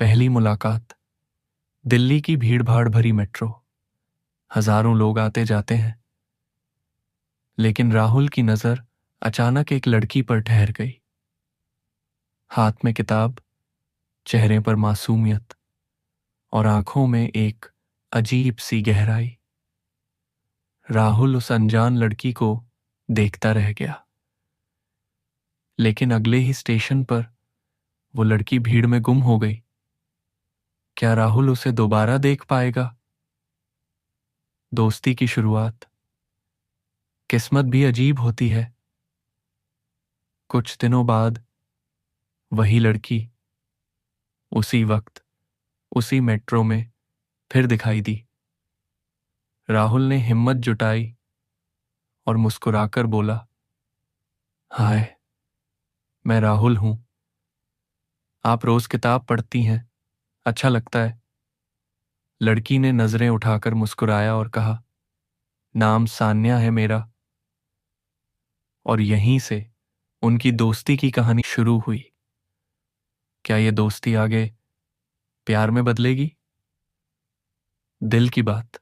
पहली मुलाकात। दिल्ली की भीड़-भाड़ भरी मेट्रो। हजारों लोग आते जाते हैं, लेकिन राहुल की नजर अचानक एक लड़की पर ठहर गई। हाथ में किताब, चेहरे पर मासूमियत और आंखों में एक अजीब सी गहराई। राहुल उस अनजान लड़की को देखता रह गया, लेकिन अगले ही स्टेशन पर वो लड़की भीड़ में गुम हो गई। क्या राहुल उसे दोबारा देख पाएगा? दोस्ती की शुरुआत। किस्मत भी अजीब होती है। कुछ दिनों बाद वही लड़की उसी वक्त उसी मेट्रो में फिर दिखाई दी। राहुल ने हिम्मत जुटाई और मुस्कुराकर बोला, हाय, मैं राहुल हूं। आप रोज किताब पढ़ती हैं, अच्छा लगता है। लड़की ने नजरें उठाकर मुस्कुराया और कहा, नाम सान्या है मेरा। और यहीं से उनकी दोस्ती की कहानी शुरू हुई। क्या ये दोस्ती आगे प्यार में बदलेगी? दिल की बात।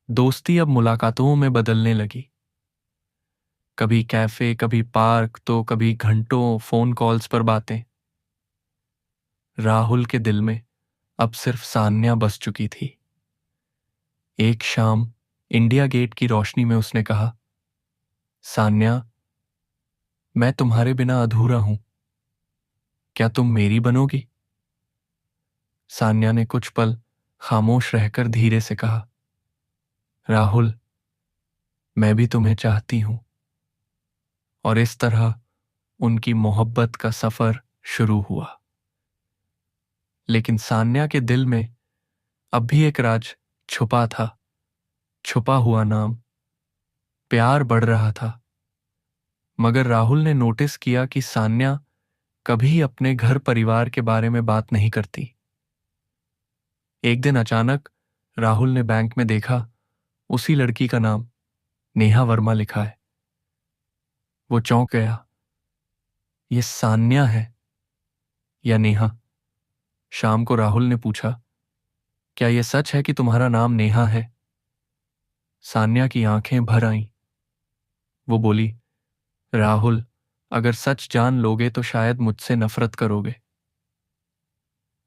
दोस्ती अब मुलाकातों में बदलने लगी। कभी कैफे, कभी पार्क, तो कभी घंटों फोन कॉल्स पर बातें। राहुल के दिल में अब सिर्फ सान्या बस चुकी थी। एक शाम इंडिया गेट की रोशनी में उसने कहा, सान्या, मैं तुम्हारे बिना अधूरा हूं, क्या तुम मेरी बनोगी? सान्या ने कुछ पल खामोश रहकर धीरे से कहा, राहुल, मैं भी तुम्हें चाहती हूं। और इस तरह उनकी मोहब्बत का सफर शुरू हुआ। लेकिन सान्या के दिल में अब भी एक राज छुपा था, छुपा हुआ नाम। प्यार बढ़ रहा था, मगर राहुल ने नोटिस किया कि सान्या कभी अपने घर परिवार के बारे में बात नहीं करती। एक दिन अचानक राहुल ने बैंक में देखा, उसी लड़की का नाम नेहा वर्मा लिखा है। वो चौंक गया। ये सान्या है या नेहा? शाम को राहुल ने पूछा, क्या यह सच है कि तुम्हारा नाम नेहा है? सान्या की आंखें भर आईं। वो बोली, राहुल, अगर सच जान लोगे तो शायद मुझसे नफरत करोगे।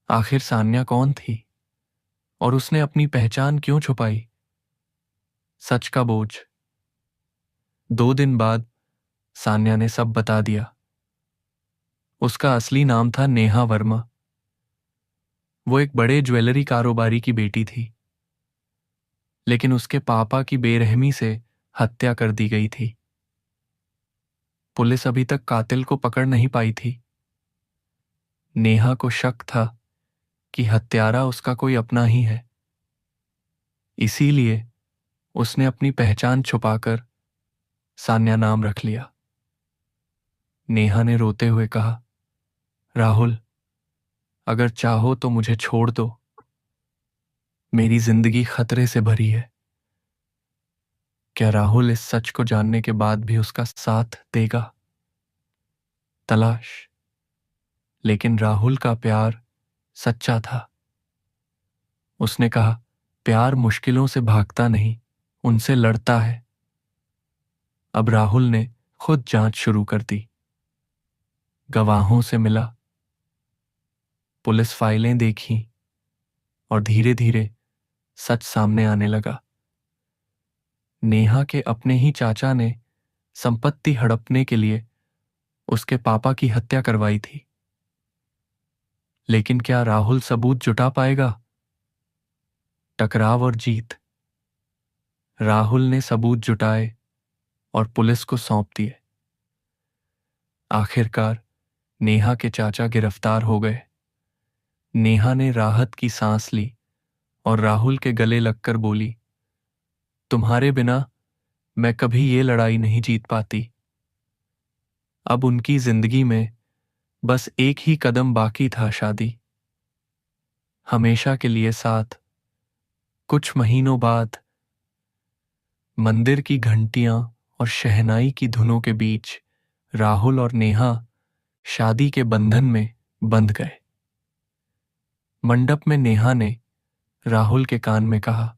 आखिर सान्या कौन थी और उसने अपनी पहचान क्यों छुपाई? सच का बोझ। 2 दिन बाद सान्या ने सब बता दिया। उसका असली नाम था नेहा वर्मा। वो एक बड़े ज्वेलरी कारोबारी की बेटी थी, लेकिन उसके पापा की बेरहमी से हत्या कर दी गई थी। पुलिस अभी तक कातिल को पकड़ नहीं पाई थी। नेहा को शक था कि हत्यारा उसका कोई अपना ही है। इसीलिए उसने अपनी पहचान छुपाकर सान्या नाम रख लिया। नेहा ने रोते हुए कहा, राहुल, अगर चाहो तो मुझे छोड़ दो, मेरी जिंदगी खतरे से भरी है। क्या राहुल इस सच को जानने के बाद भी उसका साथ देगा? तलाश। लेकिन राहुल का प्यार सच्चा था। उसने कहा, प्यार मुश्किलों से भागता नहीं, उनसे लड़ता है। अब राहुल ने खुद जांच शुरू कर दी। गवाहों से मिला, पुलिस फाइलें देखी और धीरे धीरे सच सामने आने लगा। नेहा के अपने ही चाचा ने संपत्ति हड़पने के लिए उसके पापा की हत्या करवाई थी। लेकिन क्या राहुल सबूत जुटा पाएगा? टकराव और जीत। राहुल ने सबूत जुटाए और पुलिस को सौंप दिए। आखिरकार नेहा के चाचा गिरफ्तार हो गए। नेहा ने राहत की सांस ली और राहुल के गले लगकर बोली, तुम्हारे बिना मैं कभी ये लड़ाई नहीं जीत पाती। अब उनकी जिंदगी में बस एक ही कदम बाकी था, शादी। हमेशा के लिए साथ। कुछ महीनों बाद मंदिर की घंटियां और शहनाई की धुनों के बीच राहुल और नेहा शादी के बंधन में बंध गए। मंडप में नेहा ने राहुल के कान में कहा,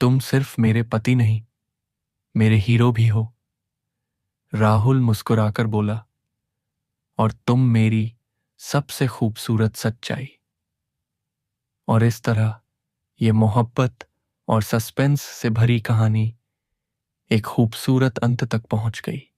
तुम सिर्फ मेरे पति नहीं, मेरे हीरो भी हो। राहुल मुस्कुराकर बोला, और तुम मेरी सबसे खूबसूरत सच्चाई। और इस तरह ये मोहब्बत और सस्पेंस से भरी कहानी एक खूबसूरत अंत तक पहुंच गई।